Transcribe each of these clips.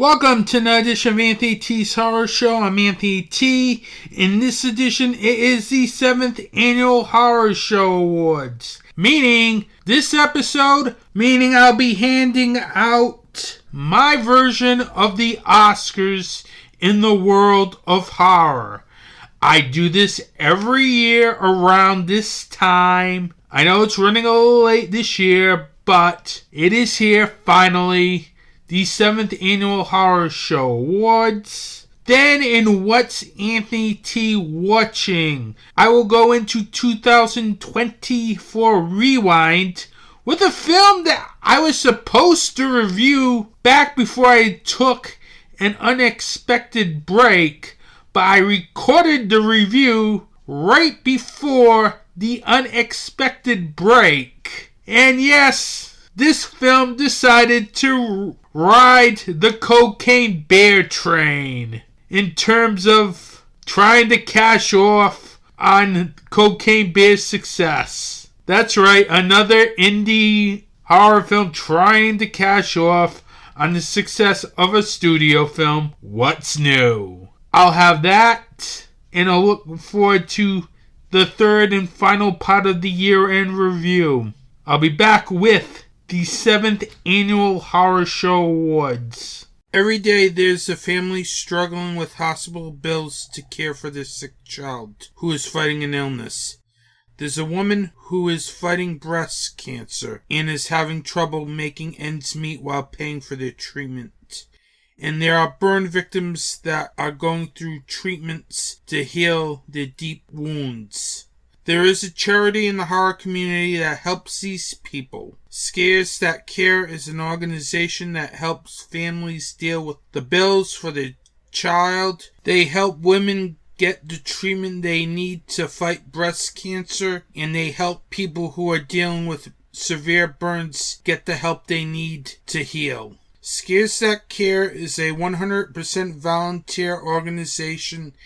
Welcome to another edition of Anthony T's Horror Show. I'm Anthony T. In this edition, it is the 7th Annual Horror Show Awards. Meaning, this episode, I'll be handing out my version of the Oscars in the world of horror. I do this every year around this time. I know it's running a little late this year, but it is here finally. The 7th Annual Horror Show Awards. Then in What's Anthony T Watching, I will go into 2020 for Rewind with a film that I was supposed to review back before I took an unexpected break, but I recorded the review right before the unexpected break. And yes, this film decided to ride the Cocaine Bear train in terms of trying to cash off on Cocaine Bear's success. That's right, another indie horror film trying to cash off on the success of a studio film. What's new? I'll have that, and I'll look forward to the third and final part of the year-end review. I'll be back with the 7th Annual Horror Show Awards. Every day there's a family struggling with hospital bills to care for their sick child who is fighting an illness. There's a woman who is fighting breast cancer and is having trouble making ends meet while paying for their treatment. And there are burn victims that are going through treatments to heal their deep wounds. There is a charity in the horror community that helps these people. Scares That Care is an organization that helps families deal with the bills for their child. They help women get the treatment they need to fight breast cancer, and they help people who are dealing with severe burns get the help they need to heal. Scares That Care is a 100% volunteer organization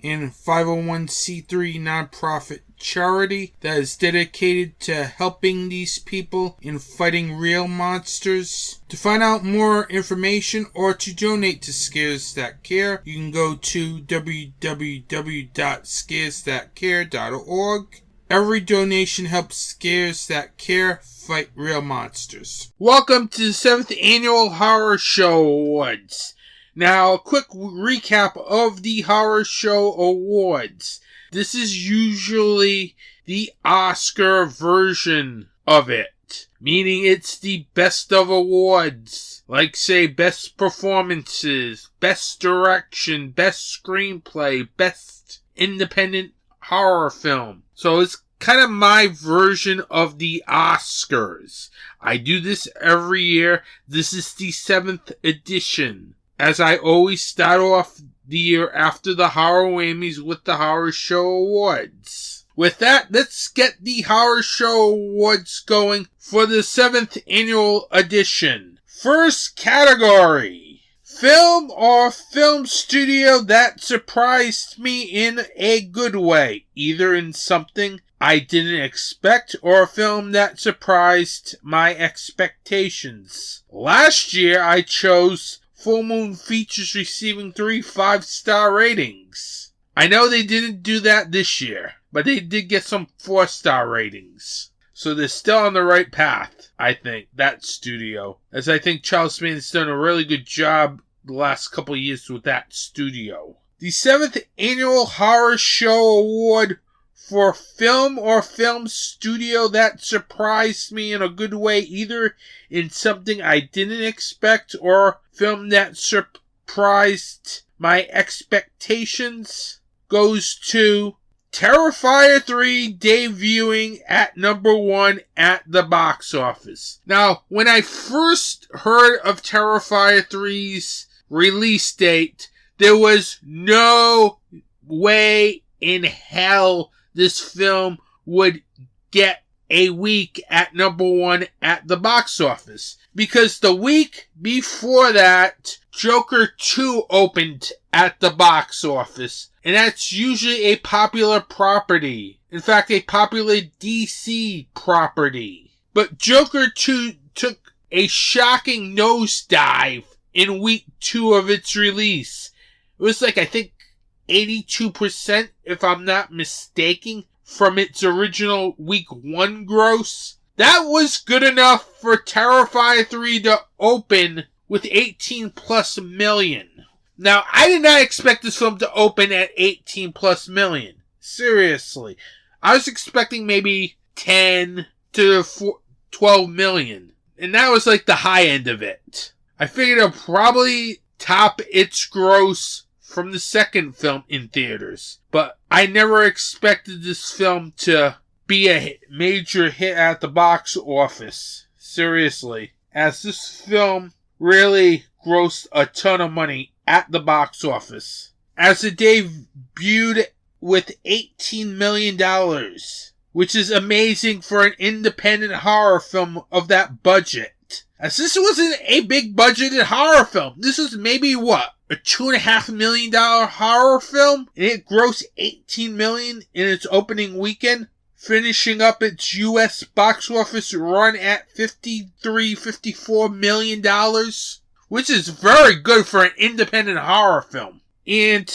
and 501c3 nonprofit charity that is dedicated to helping these people in fighting real monsters. To find out more information or to donate to Scares That Care, you can go to www.scaresthatcare.org. Every donation helps Scares That Care fight real monsters. Welcome to the 7th Annual Horror Show Awards. Now, a quick recap of the Horror Show Awards. This is usually the Oscar version of it, meaning it's the best of awards, like say best performances, best direction, best screenplay, best independent horror film. So it's kind of my version of the Oscars. I do this every year. This is the 7th edition. As I always start off the year after the Horror Whammies with the Horror Show Awards. With that, let's get the Horror Show Awards going for the 7th Annual Edition. First category: Film or Film Studio that surprised me in a good way, either in something I didn't expect or a film that surprised my expectations. Last year I chose Full Moon Features receiving 3 5-star ratings. I know they didn't do that this year, but they did get some 4-star ratings. So they're still on the right path, I think, that studio. As I think Charles Man's done a really good job the last couple of years with that studio. The 7th Annual Horror Show Award for Film or Film Studio that surprised me in a good way, either in something I didn't expect or film that surprised my expectations, goes to Terrifier 3 debuting at number 1 at the box office. Now, when I first heard of Terrifier 3's release date, there was no way in hell this film would get a week at number 1 at the box office. Because the week before that, Joker 2 opened at the box office. And that's usually a popular property. In fact, a popular DC property. But Joker 2 took a shocking nosedive in week 2 of its release. It was like, I think, 82%, if I'm not mistaken, from its original week 1 gross. That was good enough for Terrifier 3 to open with 18 plus million. Now, I did not expect this film to open at 18 plus million. Seriously. I was expecting maybe 10 to 12 million. And that was like the high end of it. I figured it'll probably top its gross from the second film in theaters. But I never expected this film to be a major hit at the box office. Seriously. As this film really grossed a ton of money at the box office. As it debuted with $18 million, which is amazing for an independent horror film of that budget. As this wasn't a big budgeted horror film. This was maybe what? A $2.5 million horror film? And it grossed $18 million in its opening weekend, finishing up its US box office run at $54 million. Which is very good for an independent horror film. And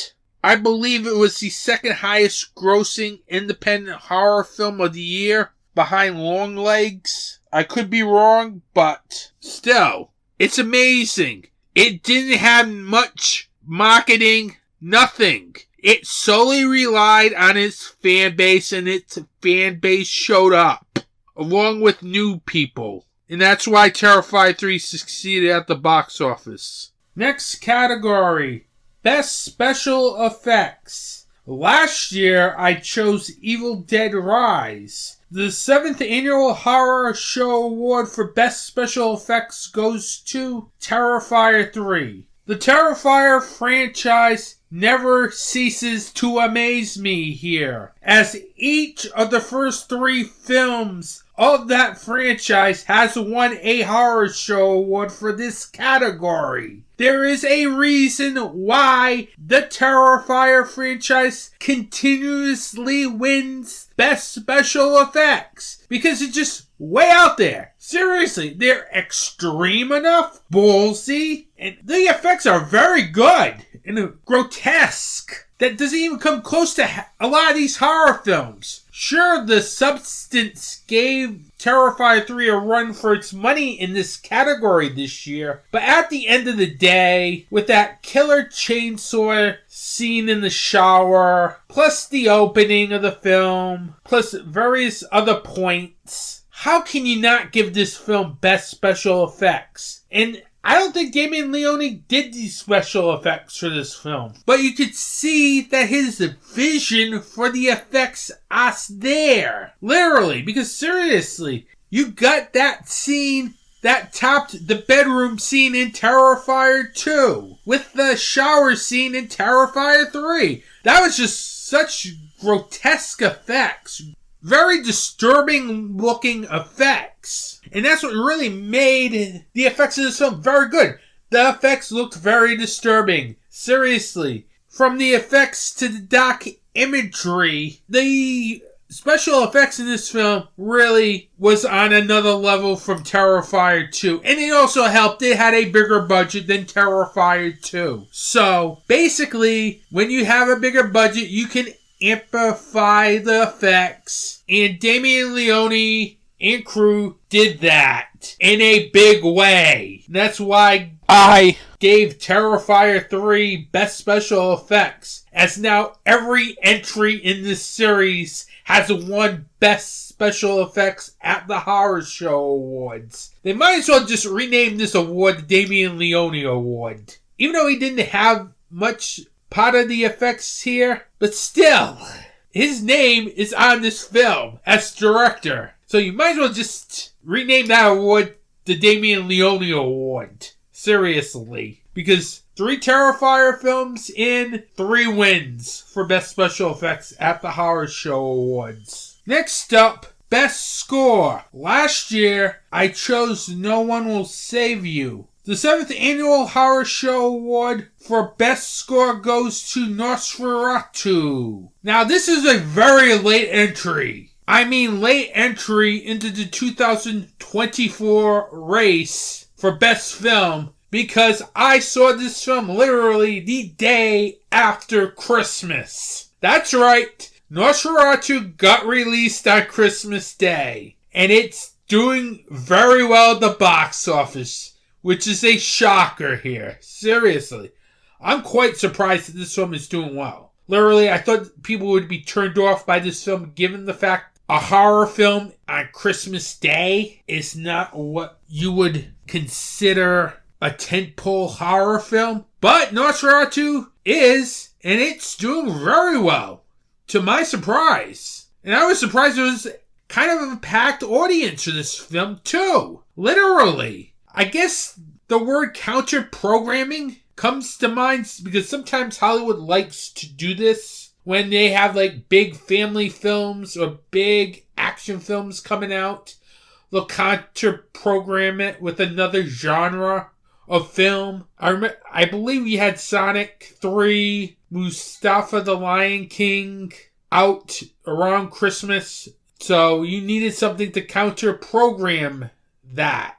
I believe it was the second highest grossing independent horror film of the year, behind Longlegs. I could be wrong, but still, it's amazing. It didn't have much marketing, nothing. It solely relied on its fan base, and its fan base showed up, along with new people. And that's why Terrifier 3 succeeded at the box office. Next category, Best Special Effects. Last year, I chose Evil Dead Rise. The 7th Annual Horror Show Award for Best Special Effects goes to Terrifier 3. The Terrifier franchise never ceases to amaze me here, as each of the first 3 films of that franchise has won a Horror Show Award for this category. There is a reason why the Terrifier franchise continuously wins Best Special Effects, because it's just way out there. Seriously, they're extreme enough, ballsy, and the effects are very good and grotesque. That doesn't even come close to a lot of these horror films. Sure, The Substance gave Terrifier 3 a run for its money in this category this year, but at the end of the day, with that killer chainsaw scene in the shower, plus the opening of the film, plus various other points, how can you not give this film Best Special Effects? And I don't think Damien Leone did these special effects for this film. But you could see that his vision for the effects is there. Literally. Because seriously, you got that scene that topped the bedroom scene in Terrifier 2. With the shower scene in Terrifier 3. That was just such grotesque effects. Very disturbing looking effects. And that's what really made the effects of this film very good. The effects looked very disturbing. Seriously. From the effects to the doc imagery, the special effects in this film really was on another level from Terrifier 2. And it also helped. It had a bigger budget than Terrifier 2. So, basically, when you have a bigger budget, you can amplify the effects, and Damien Leone and crew did that in a big way. That's why I gave Terrifier 3 Best Special Effects, as now every entry in this series has won Best Special Effects at the Horror Show Awards. They might as well just rename this award the Damien Leone Award. Even though he didn't have much part of the effects here, but still, his name is on this film as director. So you might as well just rename that award the Damien Leone Award. Seriously. Because 3 Terrifier films in 3 wins for Best Special Effects at the Horror Show Awards. Next up, Best Score. Last year, I chose No One Will Save You. The 7th Annual Horror Show Award for Best Score goes to Nosferatu. Now, this is a very late entry. I mean late entry into the 2024 race for Best Film. because I saw this film literally the day after Christmas. That's right, Nosferatu got released on Christmas Day, and it's doing very well at the box office, which is a shocker here. Seriously. I'm quite surprised that this film is doing well. Literally, I thought people would be turned off by this film given the fact a horror film on Christmas Day is not what you would consider a tentpole horror film. But Nosferatu is, and it's doing very well, to my surprise. And I was surprised there was kind of a packed audience for this film, too. Literally. I guess the word counter-programming comes to mind because sometimes Hollywood likes to do this when they have like big family films or big action films coming out. They'll counter-program it with another genre of film. I believe we had Sonic 3, Mustafa the Lion King out around Christmas. So you needed something to counter-program that.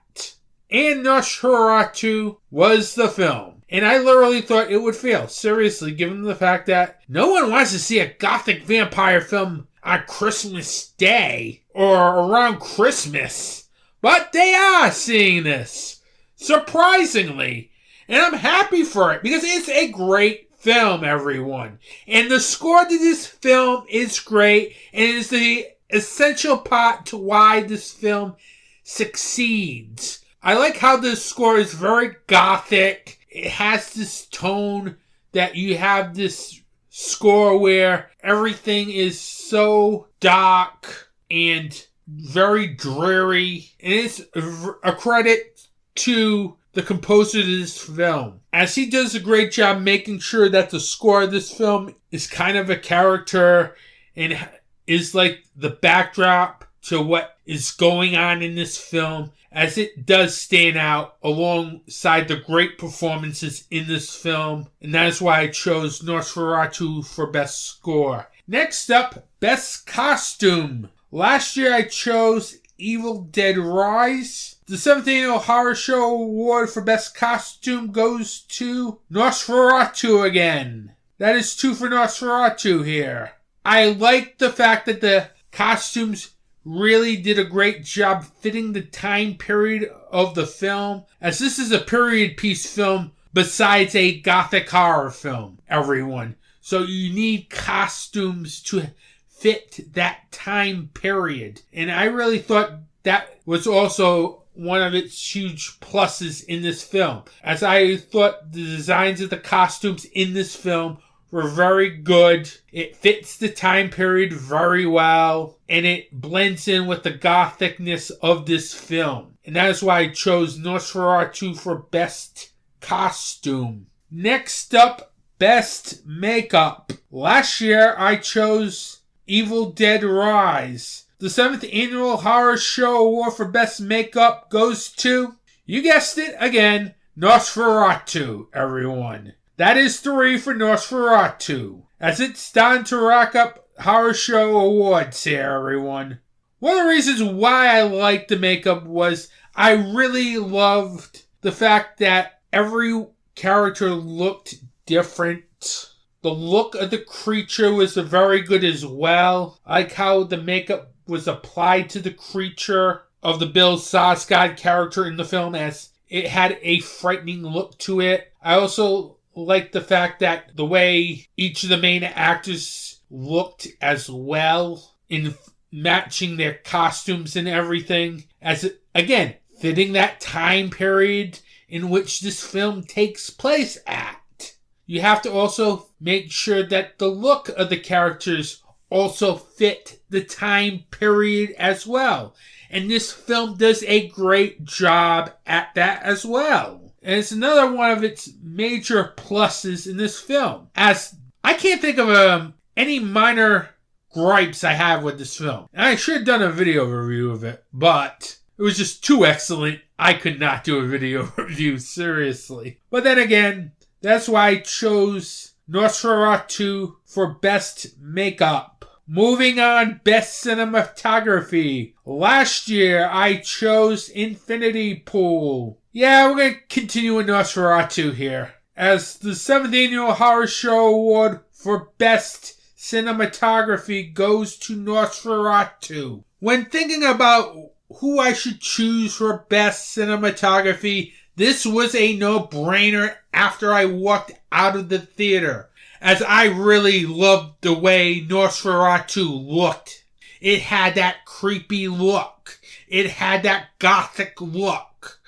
And Nosferatu was the film. And I literally thought it would fail. Seriously, given the fact that no one wants to see a gothic vampire film on Christmas Day or around Christmas. But they are seeing this. Surprisingly. And I'm happy for it because it's a great film, everyone. And the score to this film is great. And it is the essential part to why this film succeeds. I like how the score is very gothic. It has this tone that you have this score where everything is so dark and very dreary. And it's a credit to the composer of this film, as he does a great job making sure that the score of this film is kind of a character and is like the backdrop to what is going on in this film, as it does stand out alongside the great performances in this film. And that is why I chose Nosferatu for Best Score. Next up, Best Costume. Last year I chose Evil Dead Rise. The 7th Annual Horror Show Award for Best Costume goes to Nosferatu again. That is 2 for Nosferatu here. I like the fact that the costumes really did a great job fitting the time period of the film, as this is a period piece film besides a gothic horror film, everyone. So you need costumes to fit that time period. And I really thought that was also one of its huge pluses in this film, as I thought the designs of the costumes in this film were very good. It fits the time period very well, and it blends in with the gothicness of this film. And that is why I chose Nosferatu for Best Costume. Next up, Best Makeup. Last year I chose Evil Dead Rise. The 7th Annual Horror Show Award for Best Makeup goes to, you guessed it again, Nosferatu, everyone. That is 3 for Nosferatu, as it's time to rack up Horror Show Awards here, everyone. One of the reasons why I liked the makeup was I really loved the fact that every character looked different. The look of the creature was very good as well. I like how the makeup was applied to the creature of the Bill Skarsgård character in the film, as it had a frightening look to it. I also like the fact that the way each of the main actors looked as well in matching their costumes and everything, as it, again, fitting that time period in which this film takes place at. You have to also make sure that the look of the characters also fit the time period as well. And this film does a great job at that as well. And it's another one of its major pluses in this film, as I can't think of any minor gripes I have with this film. And I should have done a video review of it, but it was just too excellent. I could not do a video review, seriously. But then again, that's why I chose Nosferatu for Best Makeup. Moving on, Best Cinematography. Last year, I chose Infinity Pool. Yeah, we're going to continue with Nosferatu here, as the 7th Annual Horror Show Award for Best Cinematography goes to Nosferatu. When thinking about who I should choose for Best Cinematography, this was a no-brainer after I walked out of the theater, as I really loved the way Nosferatu looked. It had that creepy look. It had that gothic look.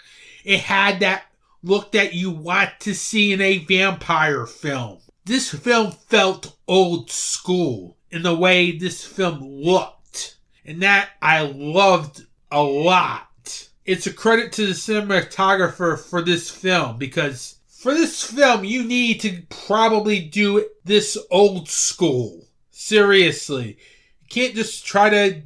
It had that look that you want to see in a vampire film. This film felt old school in the way this film looked, and that I loved a lot. It's a credit to the cinematographer for this film, because for this film you need to probably do this old school. Seriously. You can't just try to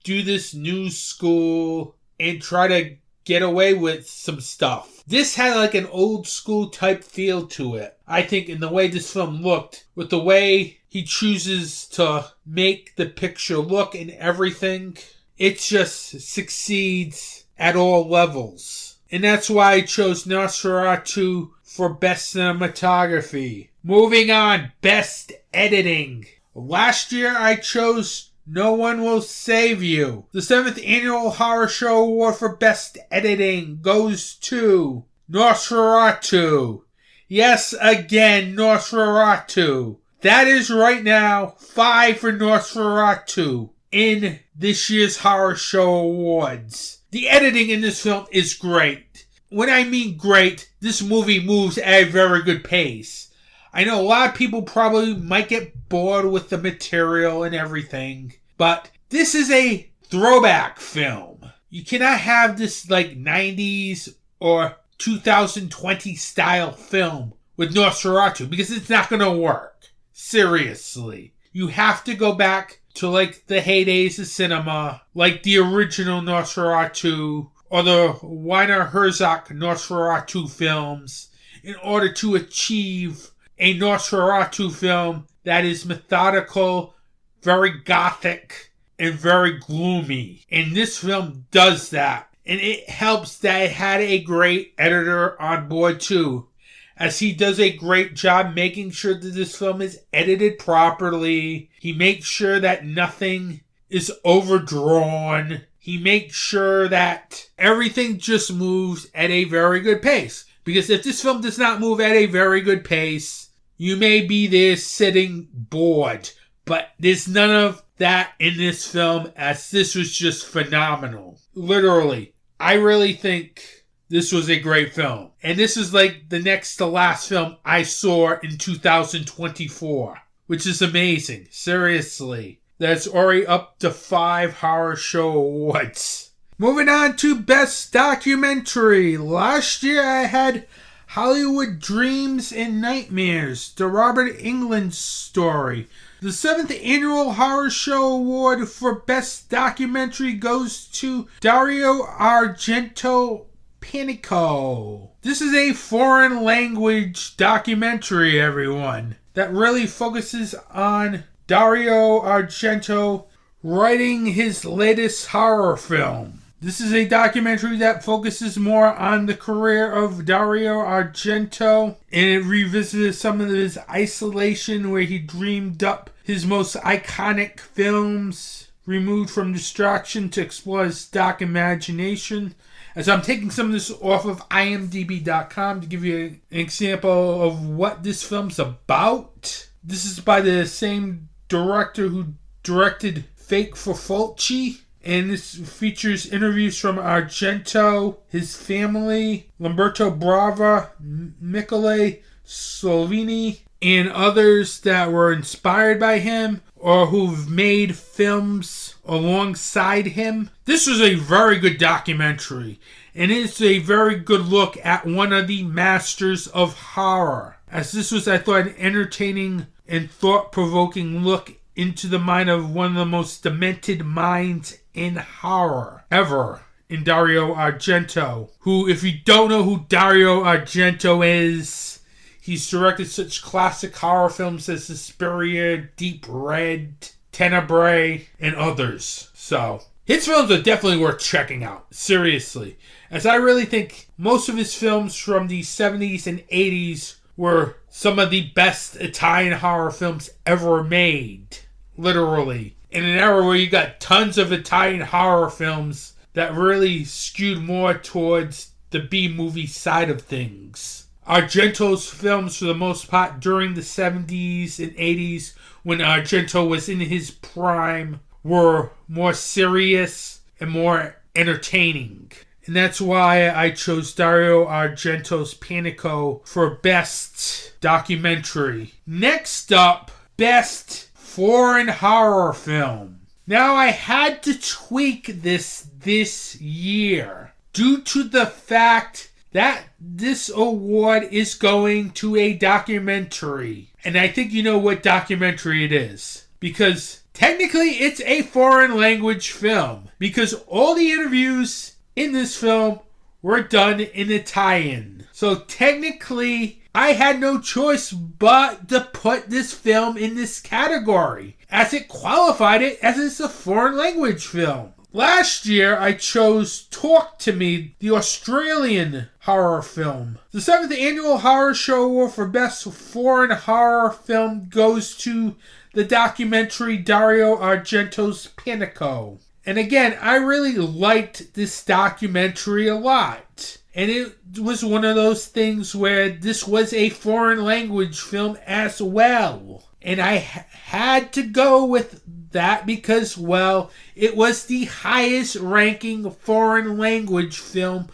do this new school and try to get away with some stuff. This had like an old school type feel to it. I think in the way this film looked, with the way he chooses to make the picture look and everything, it just succeeds at all levels. And that's why I chose Nosferatu for Best Cinematography. Moving on, Best Editing. Last year I chose No One Will Save You. The 7th Annual Horror Show Award for Best Editing goes to Nosferatu. Yes, again, Nosferatu. That is right now 5 for Nosferatu in this year's Horror Show Awards. The editing in this film is great. When I mean great, this movie moves at a very good pace. I know a lot of people probably might get bored with the material and everything, but this is a throwback film. You cannot have this like 90s or 2020 style film with Nosferatu because it's not going to work. Seriously. You have to go back to like the heydays of cinema, like the original Nosferatu or the Werner Herzog Nosferatu films, in order to achieve a Nosferatu film that is methodical, very gothic, and very gloomy. And this film does that. And it helps that it had a great editor on board too, as he does a great job making sure that this film is edited properly. He makes sure that nothing is overdrawn. He makes sure that everything just moves at a very good pace. Because if this film does not move at a very good pace, you may be there sitting bored, but there's none of that in this film, as this was just phenomenal. Literally, I really think this was a great film. And this is like the next to last film I saw in 2024, which is amazing. Seriously, that's already up to 5 Horror Show Awards. Moving on to Best Documentary. Last year I had Hollywood Dreams and Nightmares, the Robert Englund story. The 7th Annual Horror Show Award for Best Documentary goes to Dario Argento Panico. This is a foreign language documentary, everyone, that really focuses on Dario Argento writing his latest horror film. This is a documentary that focuses more on the career of Dario Argento, and it revisits some of his isolation where he dreamed up his most iconic films, removed from distraction to explore his dark imagination. As I'm taking some of this off of IMDb.com to give you an example of what this film's about. This is by the same director who directed Fake for Fulci. And this features interviews from Argento, his family, Lamberto Bava, Michele Solovini, and others that were inspired by him or who've made films alongside him. This was a very good documentary, and it's a very good look at one of the masters of horror, as this was, I thought, an entertaining and thought-provoking look into the mind of one of the most demented minds in horror ever, in Dario Argento, who, if you don't know who Dario Argento is, he's directed such classic horror films as Suspiria, Deep Red, Tenebrae, and others. So, his films are definitely worth checking out. Seriously. As I really think most of his films from the 70s and 80s were some of the best Italian horror films ever made. Literally. In an era where you got tons of Italian horror films that really skewed more towards the B-movie side of things. Argento's films, for the most part, during the 70s and 80s, when Argento was in his prime, were more serious and more entertaining. And that's why I chose Dario Argento's Panico for Best Documentary. Next up, Best Foreign Horror Film. Now, I had to tweak this year due to the fact that this award is going to a documentary. And I think you know what documentary it is. Because technically it's a foreign language film. Because all the interviews in this film were done in Italian. So technically, I had no choice but to put this film in this category, as it qualified it as it's a foreign language film. Last year, I chose Talk to Me, the Australian horror film. The 7th Annual Horror Show Award for Best Foreign Horror Film goes to the documentary Dario Argento's Panico. And again, I really liked this documentary a lot. And it was one of those things where this was a foreign language film as well. And I had to go with that because, well, it was the highest ranking foreign language film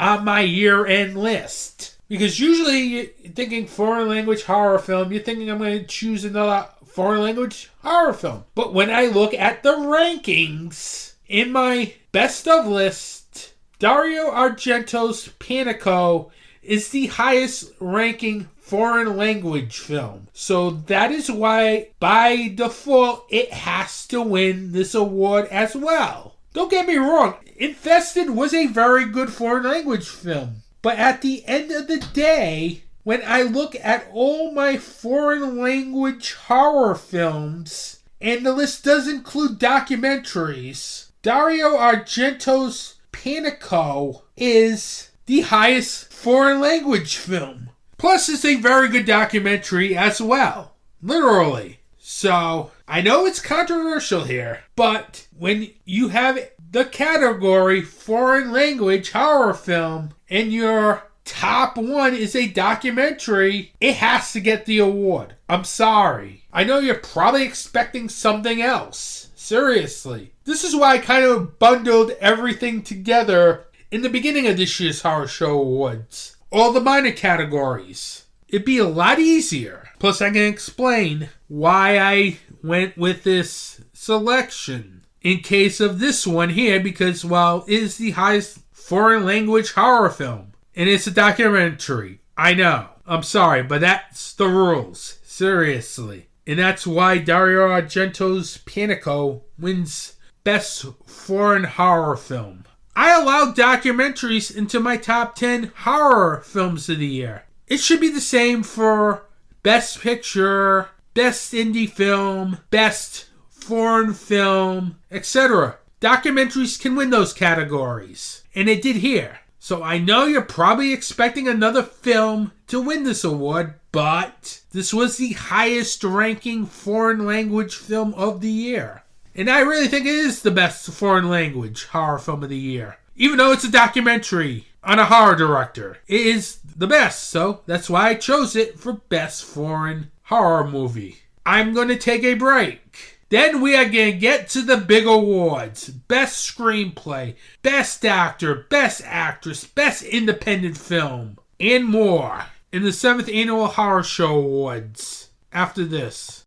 on my year-end list. Because usually you're thinking foreign language horror film, you're thinking I'm going to choose another foreign language horror film. But when I look at the rankings in my best of list, Dario Argento's Panico is the highest ranking foreign language film. So that is why, by default, it has to win this award as well. Don't get me wrong, Infested was a very good foreign language film. But at the end of the day, when I look at all my foreign language horror films, and the list does include documentaries, Dario Argento's Panico is the highest foreign language film. Plus, it's a very good documentary as well. Literally. So, I know it's controversial here, but when you have the category foreign language horror film and your top one is a documentary, it has to get the award. I'm sorry. I know you're probably expecting something else. Seriously. This is why I kind of bundled everything together in the beginning of this year's Horror Show Awards. All the minor categories. It'd be a lot easier. Plus, I can explain why I went with this selection in case of this one here, because, well, it is the highest foreign language horror film. And it's a documentary. I know. I'm sorry, but that's the rules. Seriously. And that's why Dario Argento's Panico wins Best Foreign Horror Film. I allowed documentaries into my top 10 horror films of the year. It should be the same for Best Picture, Best Indie Film, Best Foreign Film, etc. Documentaries can win those categories. And it did here. So I know you're probably expecting another film to win this award, but this was the highest ranking foreign language film of the year. And I really think it is the best foreign language horror film of the year. Even though it's a documentary on a horror director, it is the best, so that's why I chose it for Best Foreign Horror Movie. I'm going to take a break. Then we are going to get to the big awards. Best Screenplay, Best Actor, Best Actress, Best Independent Film, and more in the 7th Annual Horror Show Awards. After this.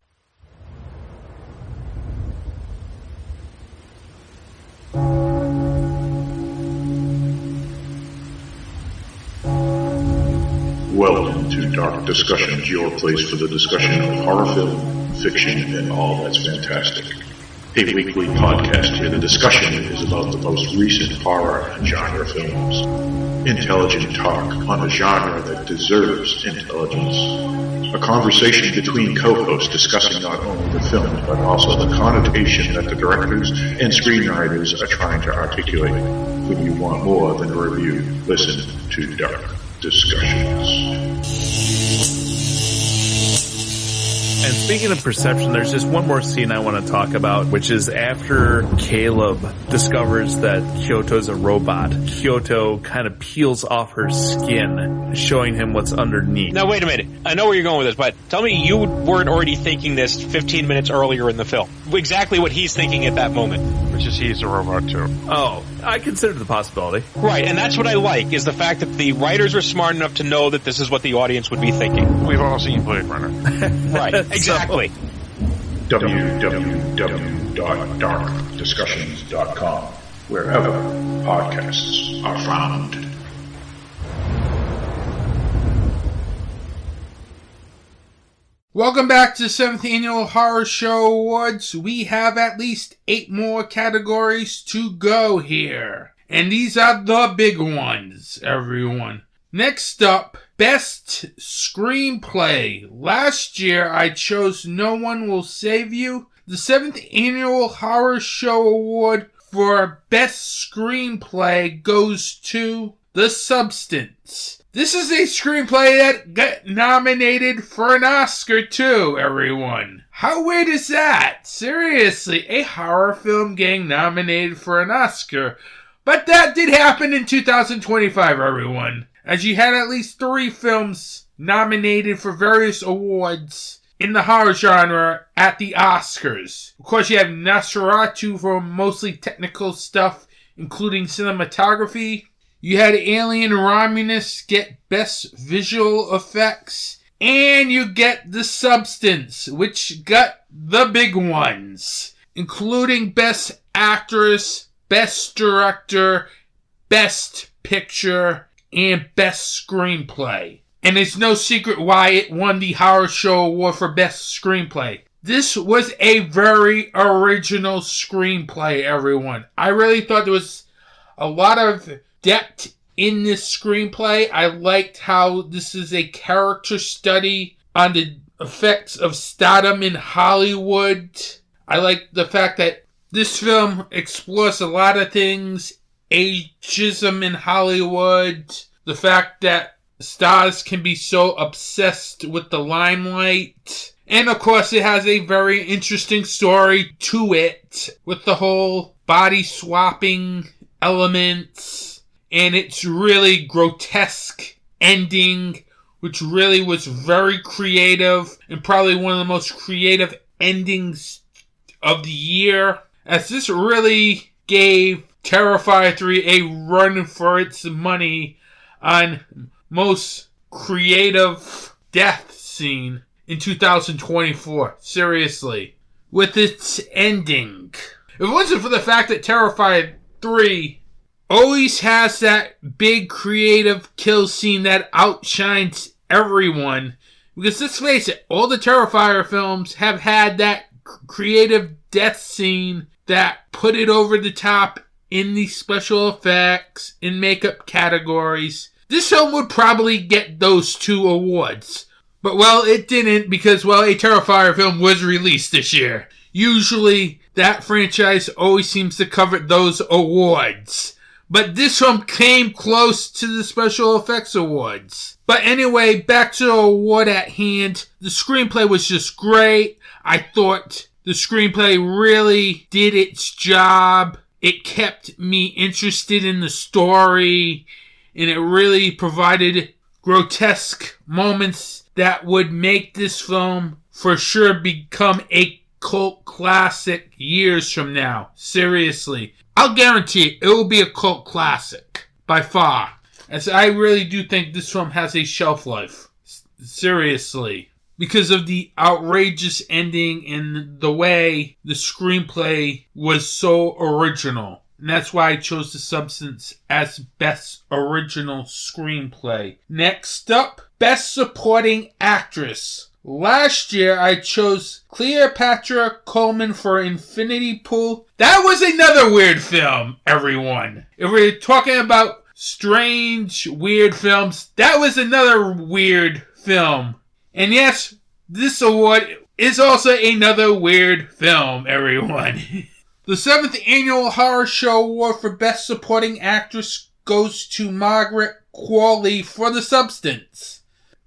Welcome to Dark Discussions, your place for the discussion of horror film, fiction, and all that's fantastic. a weekly podcast where the discussion is about the most recent horror and genre films. Intelligent talk on a genre that deserves intelligence. A conversation between co-hosts discussing not only the film, but also the connotation that the directors and screenwriters are trying to articulate. When you want more than a review, listen to Dark Discussions. And speaking of perception, there's just one more scene I want to talk about, which is after Caleb discovers that Kyoto's a robot. Kyoto kind of peels off her skin, showing him what's underneath. Now, wait a minute. I know where you're going with this, but tell me you weren't already thinking this 15 minutes earlier in the film. Exactly what he's thinking at that moment. Which is he's a robot, too. Oh, I considered the possibility. Right, and that's what I like, is the fact that the writers were smart enough to know that this is what the audience would be thinking. We've all seen Blade Runner. Right, exactly. www.darkdiscussions.com, wherever podcasts are found. Welcome back to the 7th Annual Horror Show Awards. We have at least 8 more categories to go here. And these are the big ones, everyone. Next up, Best Screenplay. Last year, I chose No One Will Save You. The 7th Annual Horror Show Award for Best Screenplay goes to The Substance. This is a screenplay that got nominated for an Oscar too, everyone. How weird is that? Seriously, a horror film getting nominated for an Oscar. But that did happen in 2025, everyone. As you had at least 3 films nominated for various awards in the horror genre at the Oscars. Of course, you have Nosferatu for mostly technical stuff, including cinematography. You had Alien Romulus get Best Visual Effects. And you get The Substance, which got the big ones, including Best Actress, Best Director, Best Picture, and Best Screenplay. And it's no secret why it won the Horror Show Award for Best Screenplay. This was a very original screenplay, everyone. I really thought there was a lot of depth in this screenplay. I liked how this is a character study on the effects of stardom in Hollywood. I like the fact that this film explores a lot of things. Ageism in Hollywood. The fact that stars can be so obsessed with the limelight. And of course it has a very interesting story to it with the whole body swapping elements. And its really grotesque ending, which really was very creative and probably one of the most creative endings of the year. As this really gave Terrifier 3 a run for its money on most creative death scene in 2024. Seriously. With its ending. If it wasn't for the fact that Terrifier 3 always has that big creative kill scene that outshines everyone. Because let's face it, all the Terrifier films have had that creative death scene that put it over the top in the special effects and makeup categories. This film would probably get those 2 awards. But well, it didn't because, well, a Terrifier film was released this year. Usually, that franchise always seems to covet those awards. But this film came close to the Special Effects Awards. But anyway, back to the award at hand. The screenplay was just great. I thought the screenplay really did its job. It kept me interested in the story. And it really provided grotesque moments that would make this film for sure become a cult classic years from now. Seriously. I'll guarantee it will be a cult classic, by far. As I really do think this film has a shelf life. Seriously. Because of the outrageous ending and the way the screenplay was so original. And that's why I chose The Substance as Best Original Screenplay. Next up, Best Supporting Actress. Last year, I chose Cleopatra Coleman for Infinity Pool. That was another weird film, everyone. If we're talking about strange, weird films, that was another weird film. And yes, this award is also another weird film, everyone. The 7th Annual Horror Show Award for Best Supporting Actress goes to Margaret Qualley for The Substance.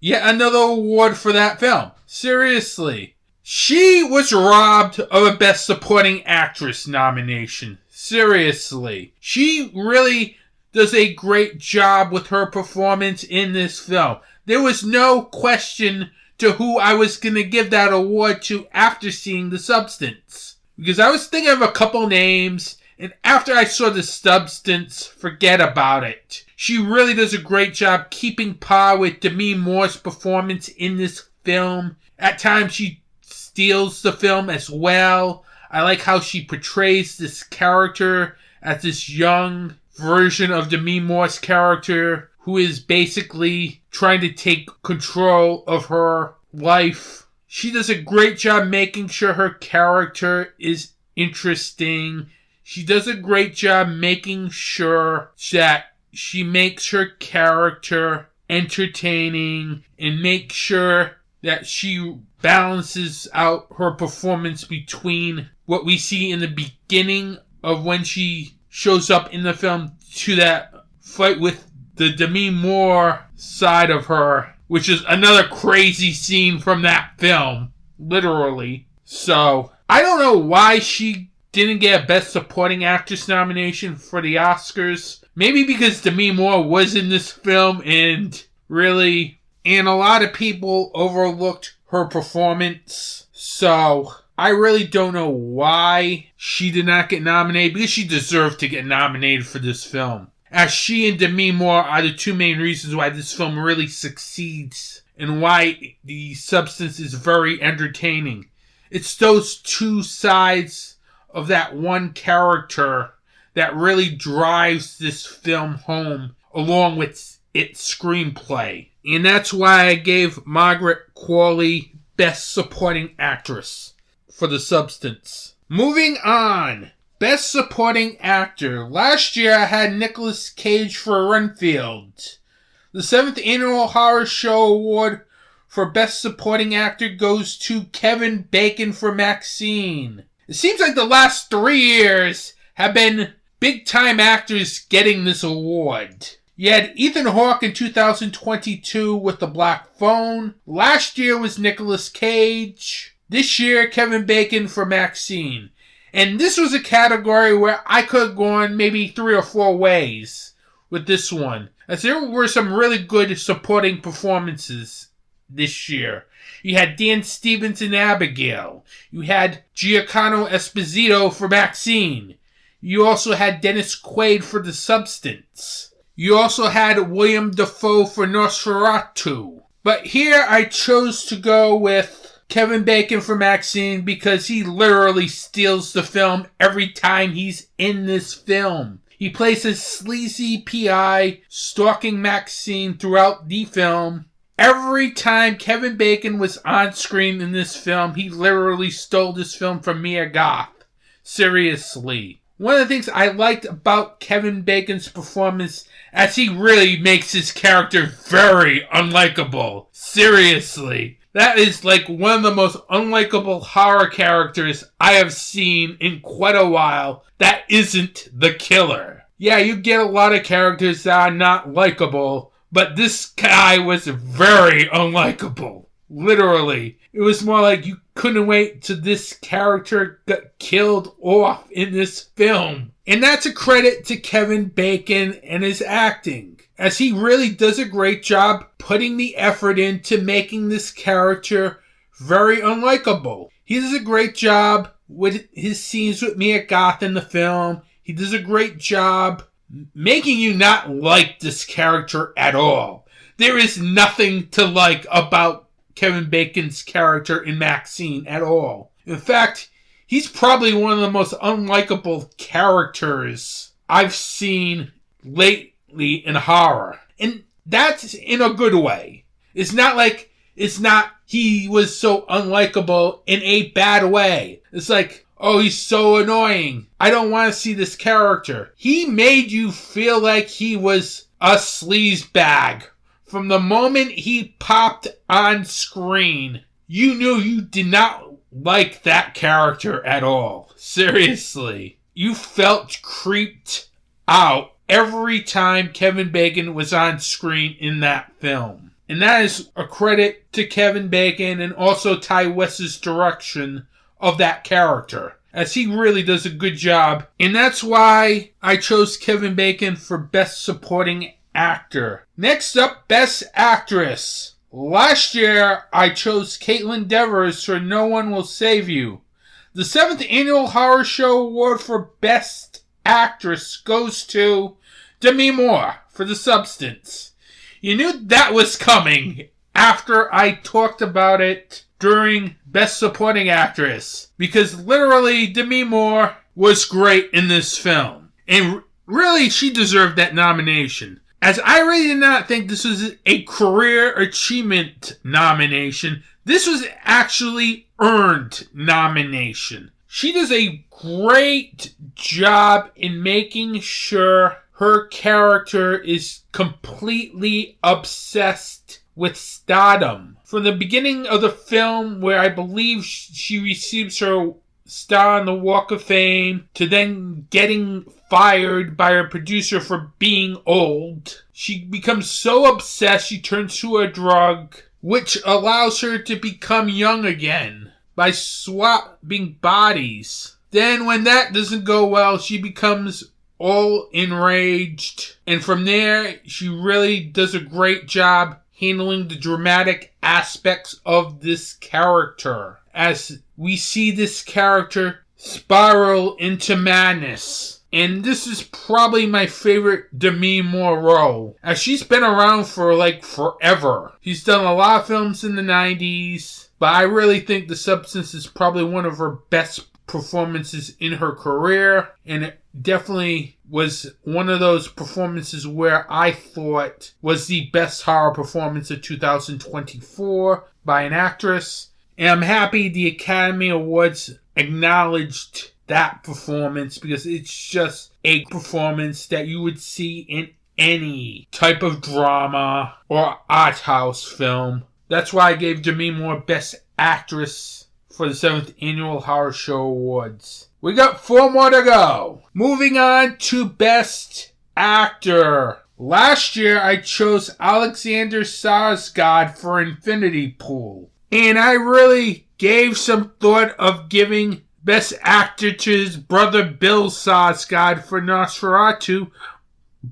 Yet another award for that film. Seriously. She was robbed of a Best Supporting Actress nomination. Seriously. She really does a great job with her performance in this film. There was no question to who I was going to give that award to after seeing The Substance. Because I was thinking of a couple names, and after I saw The Substance, forget about it. She really does a great job keeping par with Demi Moore's performance in this film. At times she steals the film as well. I like how she portrays this character as this young version of Demi Moore's character who is basically trying to take control of her life. She does a great job making sure her character is interesting. She does a great job making sure that she makes her character entertaining and makes sure that she balances out her performance between what we see in the beginning of when she shows up in the film to that fight with the Demi Moore side of her, which is another crazy scene from that film, literally. So, I don't know why she didn't get a Best Supporting Actress nomination for the Oscars. Maybe because Demi Moore was in this film and a lot of people overlooked her performance. So, I really don't know why she did not get nominated, because she deserved to get nominated for this film. As she and Demi Moore are the two main reasons why this film really succeeds and why The Substance is very entertaining. It's those two sides of that one character that really drives this film home, along with its screenplay. And that's why I gave Margaret Qualley Best Supporting Actress for The Substance. Moving on. Best Supporting Actor. Last year I had Nicolas Cage for Renfield. The 7th Annual Horror Show Award for Best Supporting Actor goes to Kevin Bacon for Maxine. It seems like the last 3 years have been big-time actors getting this award. You had Ethan Hawke in 2022 with The Black Phone. Last year was Nicolas Cage. This year, Kevin Bacon for Maxine. And this was a category where I could have gone maybe 3 or 4 ways with this one, as there were some really good supporting performances this year. You had Dan Stevens in Abigail. You had Giancarlo Esposito for Maxine. You also had Dennis Quaid for The Substance. You also had William Dafoe for Nosferatu. But here I chose to go with Kevin Bacon for Maxine because he literally steals the film every time he's in this film. He plays a sleazy PI stalking Maxine throughout the film. Every time Kevin Bacon was on screen in this film, he literally stole this film from Mia Goth. Seriously. One of the things I liked about Kevin Bacon's performance, as he really makes his character very unlikable. Seriously. That is like one of the most unlikable horror characters I have seen in quite a while that isn't the killer. Yeah, you get a lot of characters that are not likable, but this guy was very unlikable. Literally. It was more like you couldn't wait till this character got killed off in this film. And that's a credit to Kevin Bacon and his acting, as he really does a great job putting the effort into making this character very unlikable. He does a great job with his scenes with Mia Goth in the film. He does a great job making you not like this character at all. There is nothing to like about Kevin Bacon's character in Maxine at all. In fact, he's probably one of the most unlikable characters I've seen lately in horror. And that's in a good way. It's not like It's not he was so unlikable in a bad way. It's like, oh, he's so annoying. I don't want to see this character. He made you feel like he was a sleazebag. From the moment he popped on screen, you knew you did not like that character at all. Seriously. You felt creeped out every time Kevin Bacon was on screen in that film. And that is a credit to Kevin Bacon and also Ty West's direction of that character, as he really does a good job. And that's why I chose Kevin Bacon for Best Supporting Actor. Next up, Best Actress. Last year, I chose Kaitlyn Devers for No One Will Save You. The 7th Annual Horror Show Award for Best Actress goes to Demi Moore for The Substance. You knew that was coming after I talked about it during Best Supporting Actress, because literally Demi Moore was great in this film. And really, she deserved that nomination. As I really did not think this was a career achievement nomination, this was actually earned nomination. She does a great job in making sure her character is completely obsessed with stardom. From the beginning of the film, where I believe she receives her star on the Walk of Fame, to then getting fired by her producer for being old, she becomes so obsessed she turns to a drug, which allows her to become young again by swapping bodies. Then when that doesn't go well, she becomes all enraged, and from there she really does a great job handling the dramatic aspects of this character, as we see this character spiral into madness. And this is probably my favorite Demi Moore role, as she's been around for like forever. She's done a lot of films in the 90s, but I really think The Substance is probably one of her best performances in her career, and it definitely was one of those performances where I thought was the best horror performance of 2024 by an actress. And I'm happy the Academy Awards acknowledged that performance, because it's just a performance that you would see in any type of drama or art house film. That's why I gave Demi Moore Best Actress for the 7th Annual Horror Show Awards. We got 4 more to go. Moving on to Best Actor. Last year I chose Alexander Skarsgård for Infinity Pool. And I really gave some thought of giving Best Actor to his brother Bill Skarsgård for Nosferatu,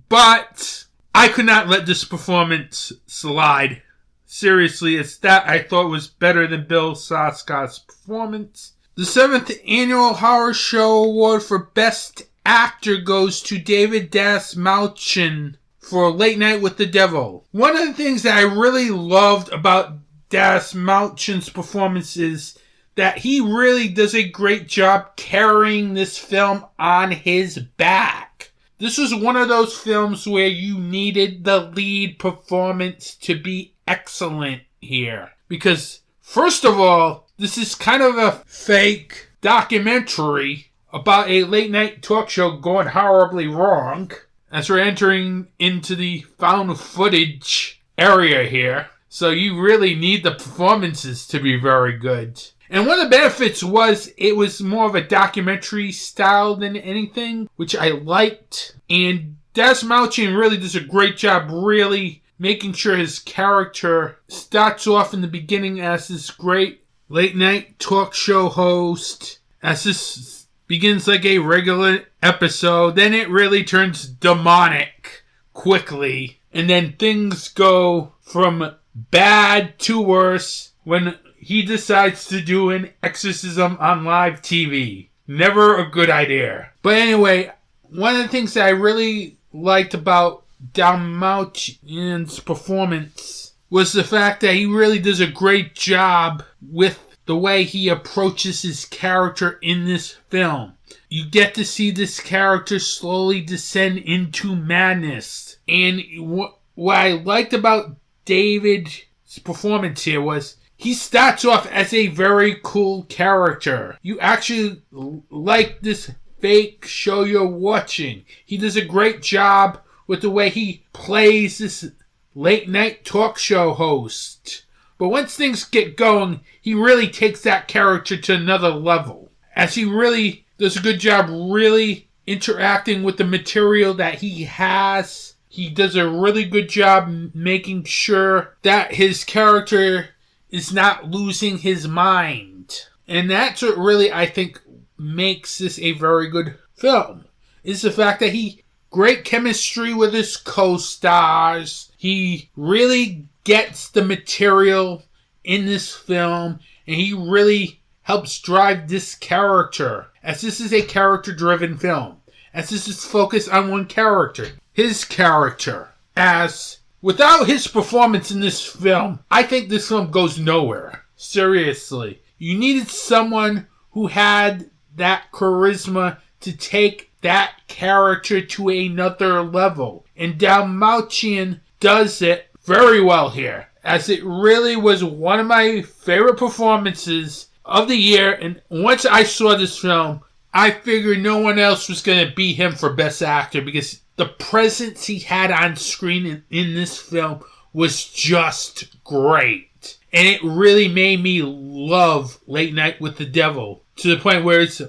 but I could not let this performance slide. Seriously, it's that I thought was better than Bill Skarsgård's performance. The 7th Annual Horror Show Award for Best Actor goes to David Dastmalchian for Late Night with the Devil. One of the things that I really loved about Dastmalchian's performance is that he really does a great job carrying this film on his back. This was one of those films where you needed the lead performance to be excellent here. Because, first of all, this is kind of a fake documentary about a late night talk show going horribly wrong, as we're entering into the found footage area here. So you really need the performances to be very good. And one of the benefits was it was more of a documentary style than anything, which I liked. And Dastmalchian really does a great job really making sure his character starts off in the beginning as this great late night talk show host, as this begins like a regular episode. Then it really turns demonic quickly. And then things go from bad to worse when he decides to do an exorcism on live TV. Never a good idea. But anyway, one of the things that I really liked about Dastmalchian's performance was the fact that he really does a great job with the way he approaches his character in this film. You get to see this character slowly descend into madness. And what I liked about David performance here was he starts off as a very cool character. You actually like this fake show you're watching. He does a great job with the way he plays this late night talk show host. But once things get going, he really takes that character to another level. As he really does a good job really interacting with the material that he has. He does a really good job making sure that his character is not losing his mind. And that's what really, I think, makes this a very good film. Is the fact that he great chemistry with his co-stars. He really gets the material in this film, and he really helps drive this character, as this is a character-driven film, as this is focused on one character, his character. As without his performance in this film, I think this film goes nowhere. Seriously. You needed someone who had that charisma to take that character to another level. And Dalmatian does it very well here, as it really was one of my favorite performances of the year. And once I saw this film, I figured no one else was going to beat him for Best Actor, because the presence he had on screen in this film was just great. And it really made me love Late Night with the Devil, to the point where it's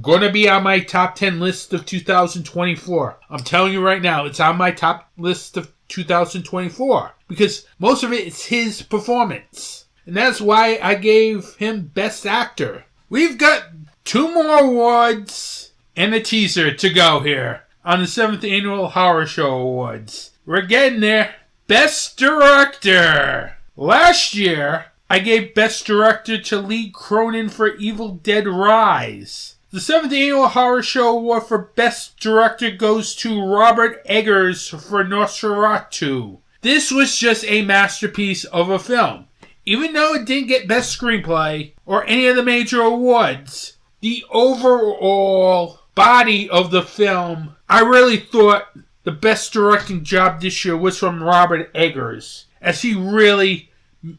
going to be on my top 10 list of 2024. I'm telling you right now, it's on my top list of 2024. Because most of it is his performance. And that's why I gave him Best Actor. We've got 2 more awards and a teaser to go here on the 7th Annual Horror Show Awards. We're getting there. Best Director. Last year, I gave Best Director to Lee Cronin for Evil Dead Rise. The 7th Annual Horror Show Award for Best Director goes to Robert Eggers for Nosferatu. This was just a masterpiece of a film. Even though it didn't get Best Screenplay or any of the major awards, the overall body of the film, I really thought the best directing job this year was from Robert Eggers, as he really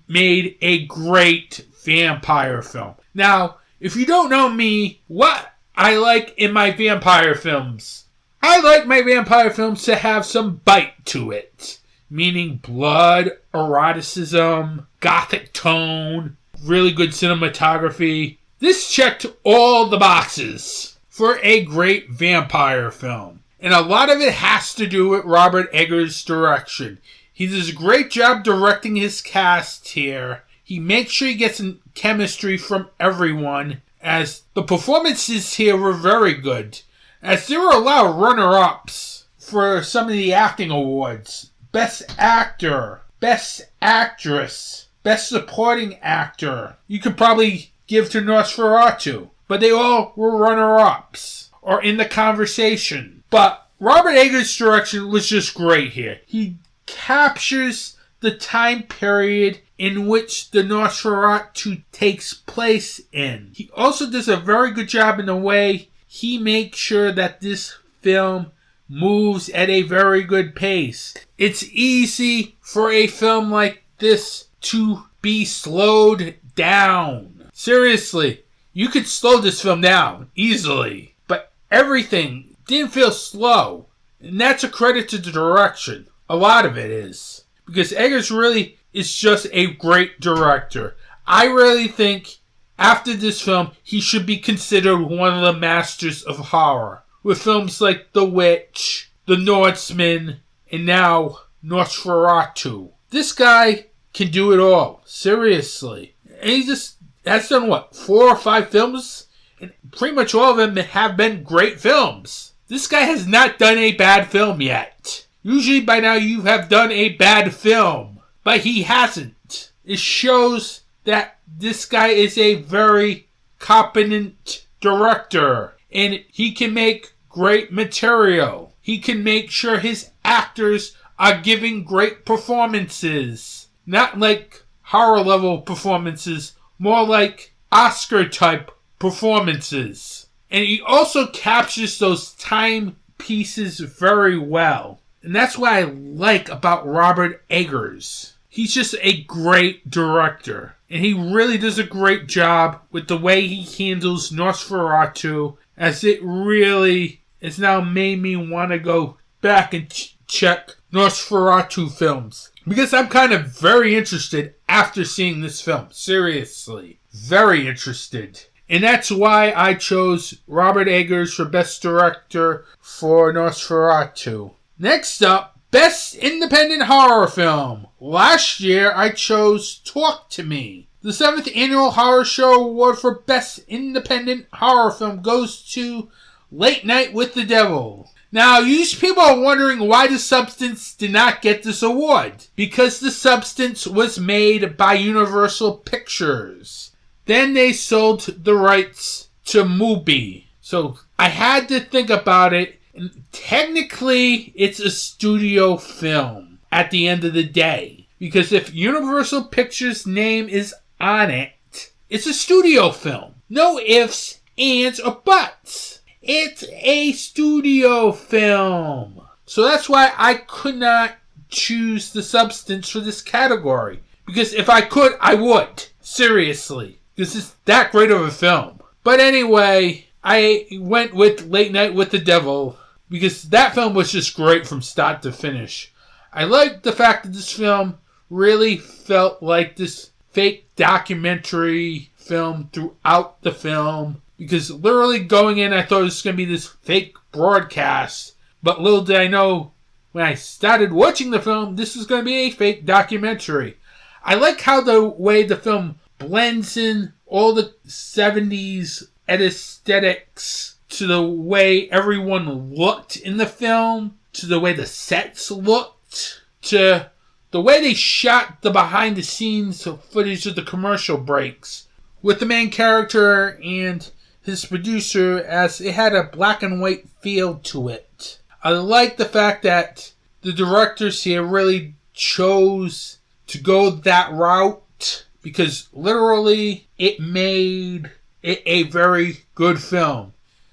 made a great vampire film. Now, if you don't know me, what I like in my vampire films, I like my vampire films to have some bite to it. Meaning blood, eroticism, gothic tone, really good cinematography. This checked all the boxes for a great vampire film. And a lot of it has to do with Robert Eggers' direction. He does a great job directing his cast here. He makes sure he gets chemistry from everyone, as the performances here were very good. As there were a lot of runner-ups for some of the acting awards. Best Actor, Best Actress, Best Supporting Actor. You could probably give to Nosferatu, but they all were runner-ups or in the conversation. But Robert Eggers' direction was just great here. He captures the time period in which the Nosferatu takes place in. He also does a very good job in the way he makes sure that this film moves at a very good pace. It's easy for a film like this to be slowed down. Seriously, you could slow this film down easily, but everything didn't feel slow. And that's a credit to the direction. A lot of it is. Because Eggers really is just a great director. I really think after this film, he should be considered one of the masters of horror. With films like The Witch, The Northman, and now Nosferatu. This guy can do it all. Seriously. And he just has done, 4 or 5 films? And pretty much all of them have been great films. This guy has not done a bad film yet. Usually by now you have done a bad film. But he hasn't. It shows that this guy is a very competent director. And he can make great material. He can make sure his actors are giving great performances. Not like horror level performances, more like Oscar type performances. And he also captures those time pieces very well. And that's what I like about Robert Eggers. he's just a great director. And he really does a great job with the way he handles Nosferatu, as it really has now made me want to go back and check Nosferatu films. Because I'm kind of very interested after seeing this film. Seriously. Very interested. And that's why I chose Robert Eggers for Best Director for Nosferatu. Next up, Best Independent Horror Film. Last year, I chose Talk to Me. The 7th Annual Horror Show Award for Best Independent Horror Film goes to Late Night with the Devil. Now, you people are wondering why The Substance did not get this award. Because The Substance was made by Universal Pictures. Then they sold the rights to Mubi. So I had to think about it. And technically, it's a studio film at the end of the day. Because if Universal Pictures' name is on it, it's a studio film. No ifs, ands, or buts. It's a studio film. So that's why I could not choose The Substance for this category. Because if I could, I would. Seriously. Because it's that great of a film. But anyway, I went with Late Night with the Devil. Because that film was just great from start to finish. I liked the fact that this film really felt like this fake documentary film throughout the film. Because literally going in, I thought it was going to be this fake broadcast. But little did I know, when I started watching the film, this was going to be a fake documentary. I like how the way the film blends in all the 70s aesthetics to the way everyone looked in the film, to the way the sets looked, to the way they shot the behind-the-scenes footage of the commercial breaks, with the main character and his producer, as it had a black and white feel to it. I like the fact that the directors here really chose to go that route, because literally it made it a very good film.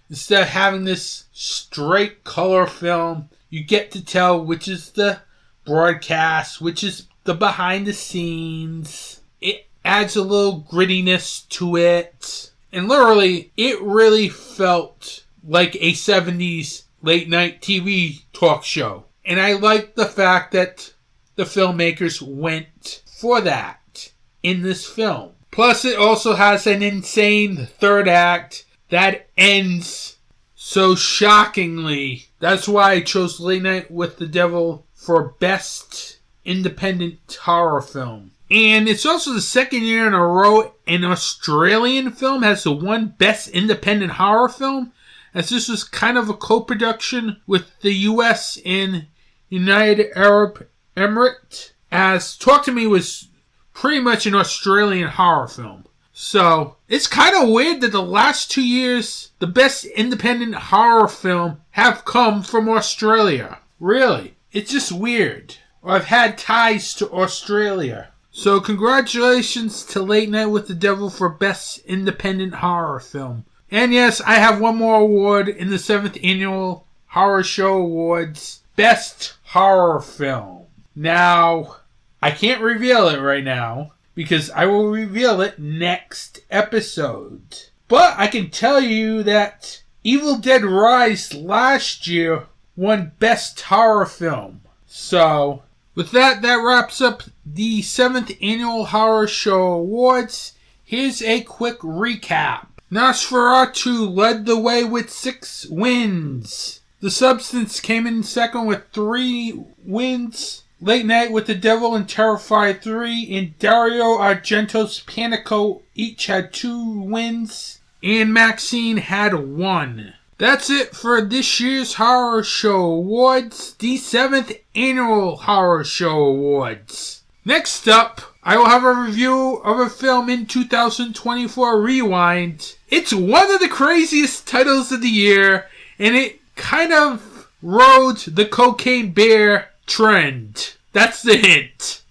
Instead of having this straight color film, you get to tell which is the broadcast, which is the behind the scenes. It adds a little grittiness to it. And literally, it really felt like a 70s late night TV talk show. And I like the fact that the filmmakers went for that in this film. Plus, it also has an insane third act that ends so shockingly. That's why I chose Late Night with the Devil for Best Independent Horror Film. And it's also the second year in a row an Australian film has won Best Independent Horror Film, as this was kind of a co-production with the US and United Arab Emirates, as Talk to Me was pretty much an Australian horror film. So, it's kind of weird that the last 2 years, the best independent horror film have come from Australia. Really. It's just weird. Or I've had ties to Australia. So, congratulations to Late Night with the Devil for Best Independent Horror Film. And yes, I have one more award in the 7th Annual Horror Show Awards. Best Horror Film. Now, I can't reveal it right now, because I will reveal it next episode. But I can tell you that Evil Dead Rise last year won Best Horror Film. So, with that wraps up the 7th Annual Horror Show Awards. Here's a quick recap. Nosferatu led the way with 6 wins. The Substance came in second with 3 wins. Late Night with the Devil and Terrifier 3 and Dario Argento's Panico each had 2 wins. And Maxine had 1. That's it for this year's Horror Show Awards, the 7th Annual Horror Show Awards. Next up, I will have a review of a film in 2024 Rewind. It's one of the craziest titles of the year, and it kind of rode the Cocaine Bear trend. That's the hint.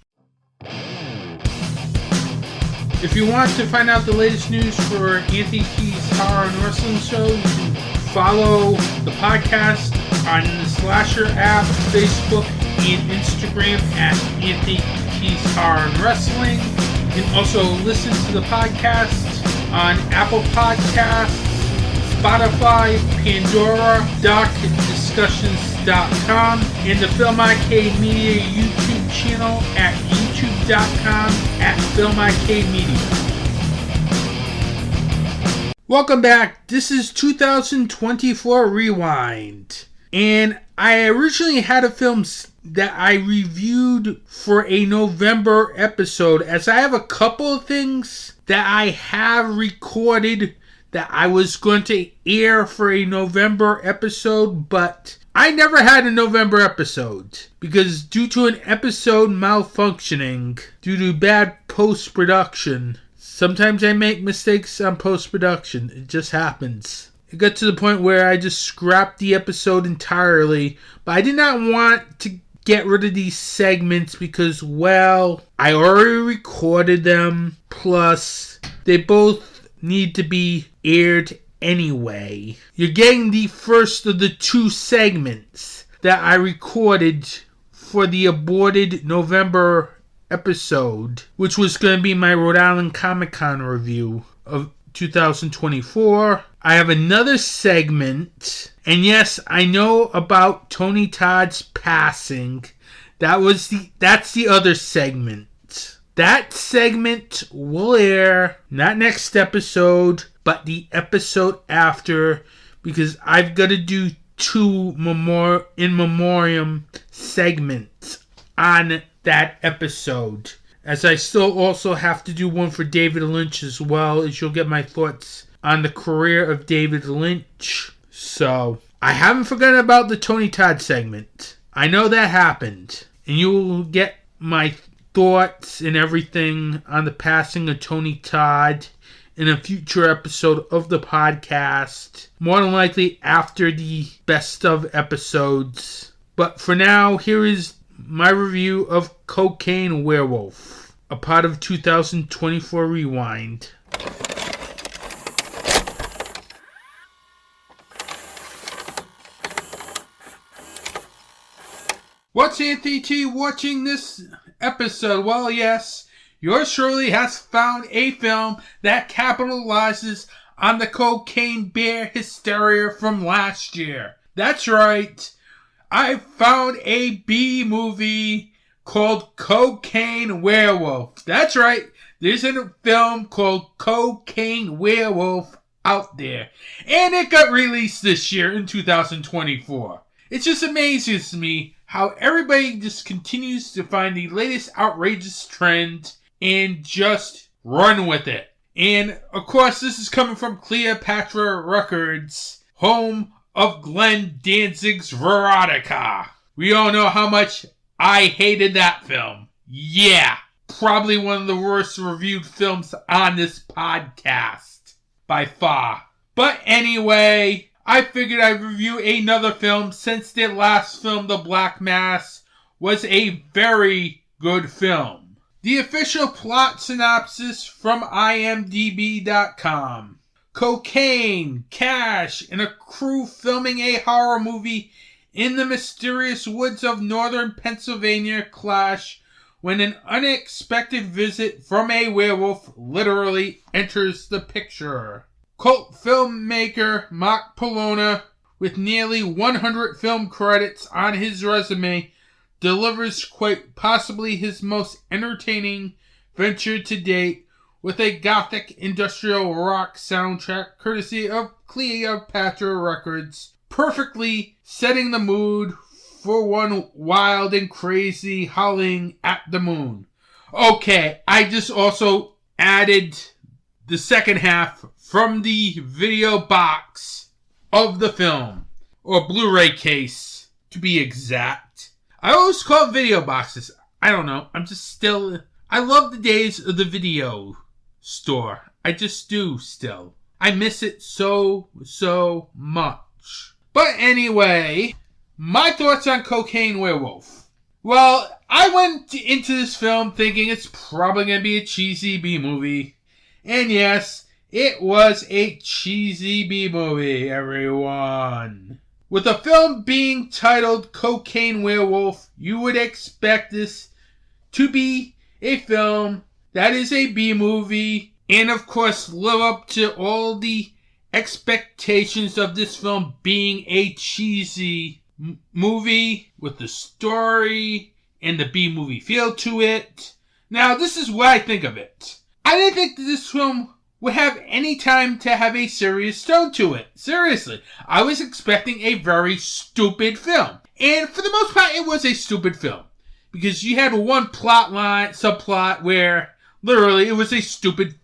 If you want to find out the latest news for Anthony T's Horror and Wrestling Show, you can follow the podcast on the Slasher app, Facebook, and Instagram at Anthony T 90s horror and wrestling. You can also listen to the podcast on Apple Podcasts, Spotify, Pandora, DocDiscussions.com, and the Film Arcade Media YouTube channel at youtube.com/FilmArcadeMedia. Welcome back. This is 2024 Rewind. And I originally had a film that I reviewed for a November episode, as I have a couple of things that I have recorded that I was going to air for a November episode, but I never had a November episode because due to an episode malfunctioning, due to bad post-production, sometimes I make mistakes on post-production. It just happens. It got to the point where I just scrapped the episode entirely, but I did not want to get rid of these segments because, well, I already recorded them, plus they both need to be aired anyway. You're getting the first of the two segments that I recorded for the aborted November episode, which was going to be my Rhode Island Comic Con review of 2024. I have another segment, and yes, I know about Tony Todd's passing. That's the other segment. That segment will air not next episode, but the episode after, because I've got to do two in memoriam segments on that episode. As I still also have to do one for David Lynch as well, as you'll get my thoughts on the career of David Lynch. So, I haven't forgotten about the Tony Todd segment. I know that happened. And you will get my thoughts and everything on the passing of Tony Todd in a future episode of the podcast. More than likely after the best of episodes. But for now, here is my review of Cocaine Werewolf, a part of 2024 Rewind. What's Anthony T watching this episode? Well, yes, yours truly has found a film that capitalizes on the cocaine bear hysteria from last year. That's right. I found a B movie called Cocaine Werewolf. That's right. There's a film called Cocaine Werewolf out there. And it got released this year in 2024. It just amazes me how everybody just continues to find the latest outrageous trend and just run with it. And, of course, this is coming from Cleopatra Records, home of Glenn Danzig's Veronica. We all know how much I hated that film. Yeah, probably one of the worst reviewed films on this podcast, by far. But anyway, I figured I'd review another film since the last film, The Black Mass, was a very good film. The official plot synopsis from IMDb.com. Cocaine, cash, and a crew filming a horror movie in the mysterious woods of northern Pennsylvania clash when an unexpected visit from a werewolf literally enters the picture. Cult filmmaker Mark Polona, with nearly 100 film credits on his resume, delivers quite possibly his most entertaining venture to date with a gothic industrial rock soundtrack courtesy of Cleopatra Records, perfectly setting the mood for one wild and crazy howling at the moon. Okay, I just also added the second half from the video box of the film, or Blu-ray case, to be exact. I always call it video boxes. I don't know. I love the days of the video store. I just do still. I miss it so much. But anyway, my thoughts on Cocaine Werewolf. Well, I went into this film thinking it's probably going to be a cheesy B-movie. And yes, it was a cheesy B-movie, everyone. With a film being titled Cocaine Werewolf, you would expect this to be a film that is a B-movie, and of course live up to all the expectations of this film being a cheesy movie with the story and the B-movie feel to it. Now, this is what I think of it. I didn't think that this film would have any time to have a serious tone to it. Seriously. I was expecting a very stupid film. And for the most part, it was a stupid film. Because you had one subplot where literally it was a stupid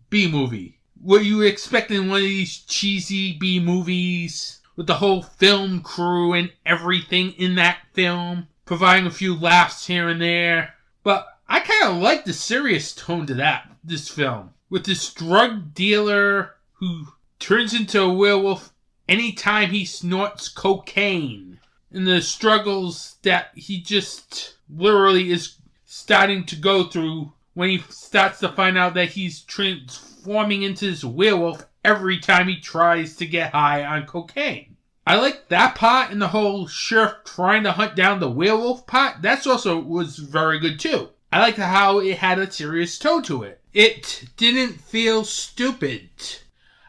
B-movie. What you expect in one of these cheesy B-movies with the whole film crew and everything in that film, providing a few laughs here and there. But I kind of like the serious tone to this film. With this drug dealer who turns into a werewolf anytime he snorts cocaine. And the struggles that he just literally is starting to go through when he starts to find out that he's transforming into this werewolf every time he tries to get high on cocaine. I like that part, and the whole sheriff trying to hunt down the werewolf part. That's also was very good too. I liked how it had a serious tone to it. It didn't feel stupid.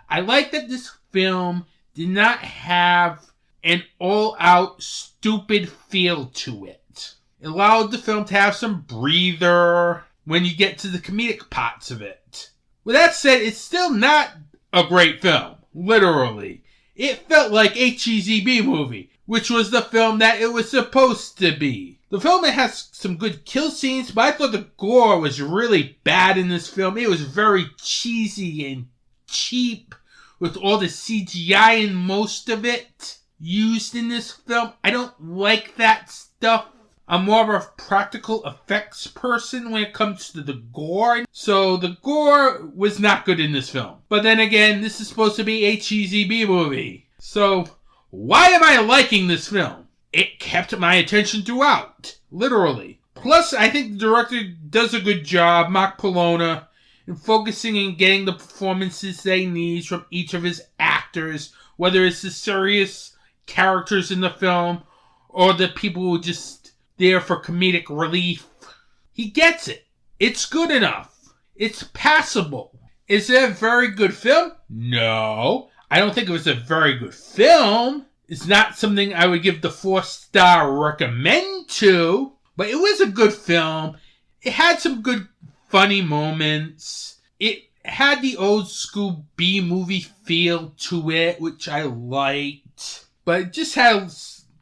I like that this film did not have an all-out stupid feel to it. It allowed the film to have some breather when you get to the comedic parts of it. With that said, it's still not a great film, literally. It felt like a cheesy B-movie, which was the film that it was supposed to be. The film has some good kill scenes, but I thought the gore was really bad in this film. It was very cheesy and cheap with all the CGI in most of it used in this film. I don't like that stuff. I'm more of a practical effects person when it comes to the gore. So the gore was not good in this film. But then again, this is supposed to be a cheesy B-movie. So why am I liking this film? It kept my attention throughout. Literally. Plus, I think the director does a good job, Mark Polona, in focusing and getting the performances they need from each of his actors, whether it's the serious characters in the film or the people who are just there for comedic relief. He gets it. It's good enough. It's passable. Is it a very good film? No. I don't think it was a very good film. It's not something I would give the 4-star recommend to, but it was a good film. It had some good funny moments. It had the old school B-movie feel to it, which I liked, but it just had a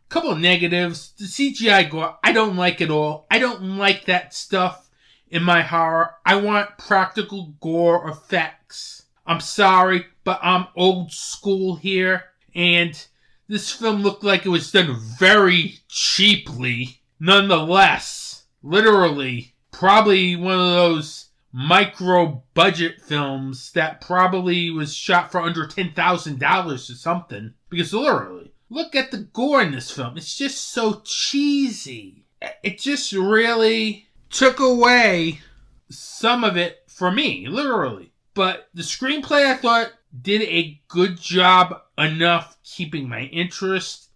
couple of negatives. The CGI gore, I don't like it all. I don't like that stuff in my horror. I want practical gore effects. I'm sorry, but I'm old school here, and this film looked like it was done very cheaply. Nonetheless, literally, probably one of those micro-budget films that probably was shot for under $10,000 or something. Because literally, look at the gore in this film. It's just so cheesy. It just really took away some of it for me, literally. But the screenplay, I thought, did a good job enough keeping my interest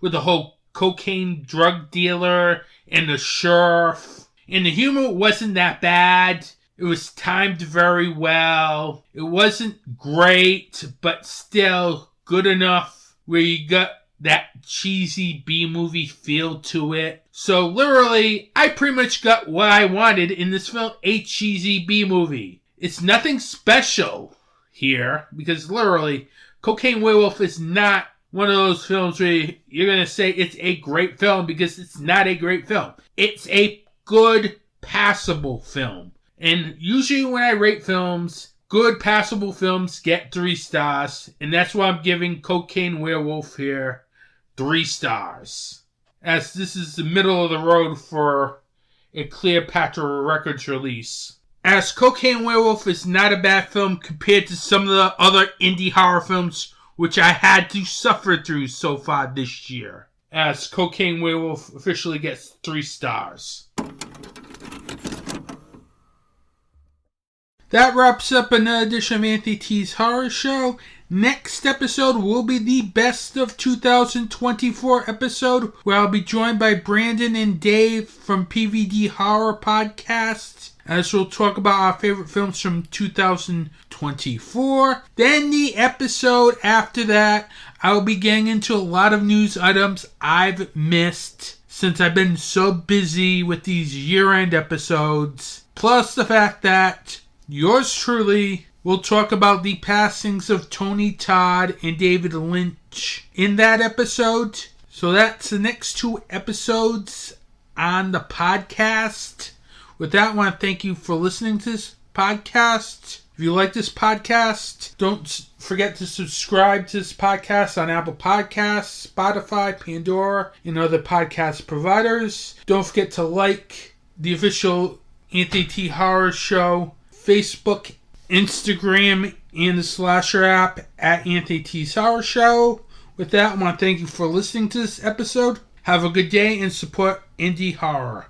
with the whole cocaine drug dealer and the sheriff. And the humor wasn't that bad. It was timed very well. It wasn't great, but still good enough where you got that cheesy B-movie feel to it. So literally, I pretty much got what I wanted in this film, a cheesy B-movie. It's nothing special here, because literally, Cocaine Werewolf is not one of those films where you're going to say it's a great film, because it's not a great film. It's a good, passable film. And usually when I rate films, good, passable films get 3 stars. And that's why I'm giving Cocaine Werewolf here 3 stars. As this is the middle of the road for a Cleopatra Records release. As Cocaine Werewolf is not a bad film compared to some of the other indie horror films which I had to suffer through so far this year. As Cocaine Werewolf officially gets 3 stars. That wraps up another edition of Anthony T's Horror Show. Next episode will be the Best of 2024 episode, where I'll be joined by Brandon and Dave from PVD Horror Podcast, as we'll talk about our favorite films from 2024. Then the episode after that, I will be getting into a lot of news items I've missed since I've been so busy with these year-end episodes. Plus the fact that yours truly will talk about the passings of Tony Todd and David Lynch in that episode. So that's the next 2 episodes on the podcast. With that, I want to thank you for listening to this podcast. If you like this podcast, don't forget to subscribe to this podcast on Apple Podcasts, Spotify, Pandora, and other podcast providers. Don't forget to like the official Anthony T. Horror Show Facebook, Instagram, and the Slasher app at Anthony T. Horror Show. With that, I want to thank you for listening to this episode. Have a good day and support indie horror.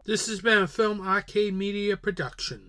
This has been a Film Arcade Media production.